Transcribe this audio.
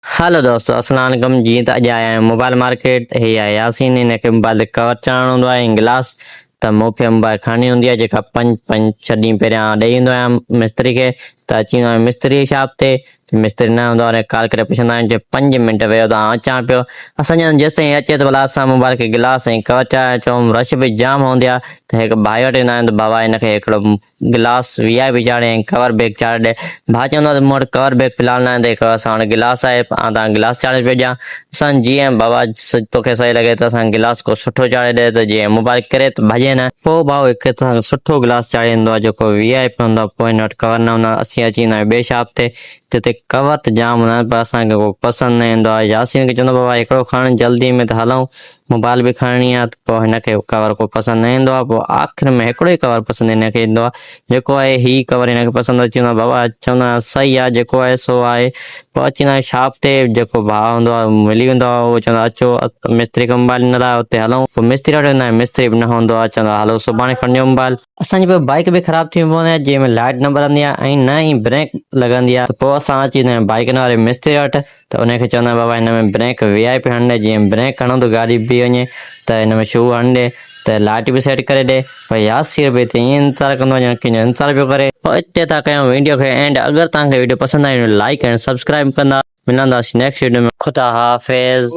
Hello दोस्तों, अस्सलाम वालेकुम जी। त अॼु आया आहियूं मोबाइल मार्केट। हे आहे यासीन, हिनखे मोबाइल ते कवर चढ़ाइणो हूंदो आहे ऐं गिलास। त मूंखे मोबाइल खणणी हूंदी आहे जेका 5-6 ॾींहं पहिरियां ॾेई ईंदो आहियां मिस्त्री खे। त अची वेंदो आहियां मिस्त्री जी शॉप ते। मिस्त्री न हूंदो आहे कॉल करे पुछंदा आहियूं, चए 5 मिंट वेहो त अचां पियो। असांजा जेसि ताईं अचे त भला असां मोबाइल खे गिलास ऐं कवर चढ़ाए अचूं। रश बि जाम हूंदी आहे त हिकु भाई वटि ईंदा आहिनि त बाबा हिनखे हिकिड़ो गिलास VIP चाढ़े ऐं कवर बैग चाढ़े ॾे। भाउ चवंदो आहे त मूं वटि कवर बैग फ़िलहाल न आहे, त हिकु असां वटि गिलास आहे, तव्हां गिलास चाढ़े पियो ॾियां। असां जीअं बाबा तोखे सही लॻे त असां गिलास को सुठो चाढ़े ॾे त जीअं मोबाइल किरे त भॼे न। पोइ भाउ हिकु सुठो गिलास चाढ़े ईंदो आहे जेको VIP हूंदो आहे। पोइ हिन वटि कवर न हूंदो आहे। असीं अची वेंदा आहियूं ॿिए शॉप ते, जिते कवर त जाम हूंदा आहिनि पर असांखे को पसंदि न ईंदो आहे। यासीन खे चवंदो बाबा हिकिड़ो खण, जल्दी में त हलूं, मोबाइल बि खणणी आहे। त पोइ हिनखे कवर को पसंदि न ईंदो आहे। पोइ आख़िर में हिकिड़ो ई कवर पसंदि हिनखे ईंदो आहे, जेको आहे हीउ कवर हिनखे पसंदि अची वेंदो आहे। बाबा चवंदो आहे सही आहे, जेको आहे सो आहे। पोइ अची वेंदा आहियूं शॉप ते, जेको भाउ हूंदो आहे मिली वेंदो आहे। उहो चवंदो आहे अचो मिस्त्री खे मोबाइल ॾिनल आहे, उते हलूं। पोइ मिस्त्री वटि वेंदा आहियूं, मिस्त्री बि न हूंदो आहे, चवंदो आहे हलो सुभाणे खणिजो मोबाइल। असांजी पोइ बाइक बि ख़राबु थी पवंदी आहे, जंहिंमें लाइट न ॿरंदी आहे ऐं न ई ब्रेक लॻंदी आहे। पोइ असां अची वेंदा आहियूं बाइक वारे मिस्त्री वटि, त उनखे चवंदा आहियूं बाबा हिन में ब्रेक VIP हणि ॾे, जीअं ब्रेक हणूं त गाॾी बीह वञे। त हिन में शू हणि ॾे, त लाइट बि सेट करे ॾे। पर यासीर बि हिते ईअं इंतज़ारु कंदो आहे ॼण कंहिंजो इंतज़ारु पियो करे। पोइ हिते था कयूं वीडियो खे एंड। अगरि तव्हांखे वीडियो पसंदि आई लाइक ऐं सब्सक्राइब कंदा। मिलंदासीं नेक्स्ट वीडियो में। ख़ुदा हाफ़िज़।